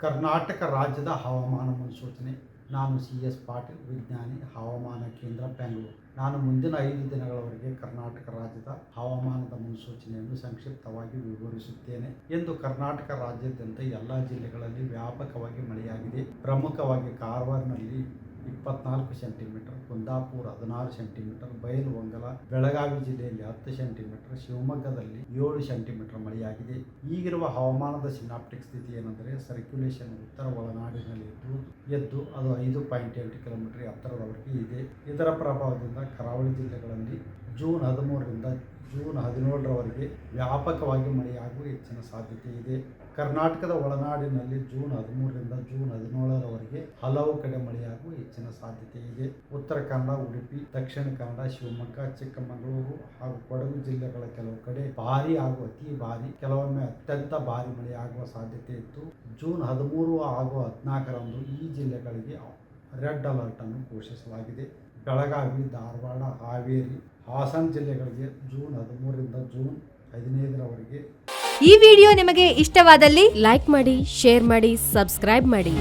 ಕರ್ನಾಟಕ ರಾಜ್ಯದ ಹವಾಮಾನ ಮುನ್ಸೂಚನೆ. ನಾನು CS ಪಾಟೀಲ್, ವಿಜ್ಞಾನಿ, ಹವಾಮಾನ ಕೇಂದ್ರ, ಬೆಂಗಳೂರು. ನಾನು ಮುಂದಿನ 5 ದಿನಗಳವರೆಗೆ ಕರ್ನಾಟಕ ರಾಜ್ಯದ ಹವಾಮಾನದ ಮುನ್ಸೂಚನೆಯನ್ನು ಸಂಕ್ಷಿಪ್ತವಾಗಿ ವಿವರಿಸುತ್ತೇನೆ. ಎಂದು ಕರ್ನಾಟಕ ರಾಜ್ಯಾದ್ಯಂತ ಎಲ್ಲ ಜಿಲ್ಲೆಗಳಲ್ಲಿ ವ್ಯಾಪಕವಾಗಿ ಮಳೆಯಾಗಿದೆ. ಪ್ರಮುಖವಾಗಿ ಕಾರವಾರನಲ್ಲಿ 24 ಸೆಂಟಿಮೀಟರ್, ಕುಂದಾಪುರ 16 ಸೆಂಟಿಮೀಟರ್, ಬೈಲಹೊಂಗಲ, ಬೆಳಗಾವಿ ಜಿಲ್ಲೆಯಲ್ಲಿ 10 ಸೆಂಟಿಮೀಟರ್, ಶಿವಮೊಗ್ಗದಲ್ಲಿ 7 ಸೆಂಟಿಮೀಟರ್ ಮಳೆಯಾಗಿದೆ. ಈಗಿರುವ ಹವಾಮಾನದ ಸಿನಾಪ್ಟಿಕ್ ಸ್ಥಿತಿ ಏನೆಂದರೆ, ಸರ್ಕ್ಯುಲೇಷನ್ ಉತ್ತರ ಒಳನಾಡಿನಲ್ಲಿ ಎದ್ದು ಅದು 5.8 ಕಿಲೋಮೀಟರ್ ಎತ್ತರದವರೆಗೆ ಇದೆ. ಇದರ ಪ್ರಭಾವದಿಂದ ಕರಾವಳಿ ಜಿಲ್ಲೆಗಳಲ್ಲಿ ಜೂನ್ 13ರಿಂದ ಜೂನ್ 17ರವರೆಗೆ ವ್ಯಾಪಕವಾಗಿ ಮಳೆಯಾಗುವ ಹೆಚ್ಚಿನ ಸಾಧ್ಯತೆ ಇದೆ. ಕರ್ನಾಟಕದ ಒಳನಾಡಿನಲ್ಲಿ ಜೂನ್ 13ರಿಂದ ಜೂನ್ 17ರವರೆಗೆ ಹಲವು ಕಡೆ ಮಳೆಯಾಗುವ ಹೆಚ್ಚಿನ ಸಾಧ್ಯತೆ ಇದೆ. ಉತ್ತರ ಕನ್ನಡ, ಉಡುಪಿ, ದಕ್ಷಿಣ ಕನ್ನಡ, ಶಿವಮೊಗ್ಗ, ಚಿಕ್ಕಮಗಳೂರು ಹಾಗೂ ಕೊಡಗು ಜಿಲ್ಲೆಗಳ ಕೆಲವು ಕಡೆ ಭಾರೀ ಹಾಗೂ ಅತಿ ಭಾರೀ, ಕೆಲವೊಮ್ಮೆ ಅತ್ಯಂತ ಭಾರೀ ಮಳೆಯಾಗುವ ಸಾಧ್ಯತೆ ಇತ್ತು. ಜೂನ್ 13 ಹಾಗೂ 14ರಂದು ಈ ಜಿಲ್ಲೆಗಳಿಗೆ ರೆಡ್ ಅಲರ್ಟ್ ಅನ್ನು ಘೋಷಿಸಲಾಗಿದೆ. ಬೆಳಗಾವಿ, ಧಾರವಾಡ, ಹಾವೇರಿ, ಹಾಸನ ಜಿಲ್ಲೆಗಳಿಗೆ ಜೂನ್ 13ರಿಂದ ಜೂನ್ 15ರವರೆಗೆ. ಈ ವಿಡಿಯೋ ನಿಮಗೆ ಇಷ್ಟವಾದಲ್ಲಿ ಲೈಕ್ ಮಾಡಿ, ಶೇರ್ ಮಾಡಿ, ಸಬ್ಸ್ಕ್ರೈಬ್ ಮಾಡಿ.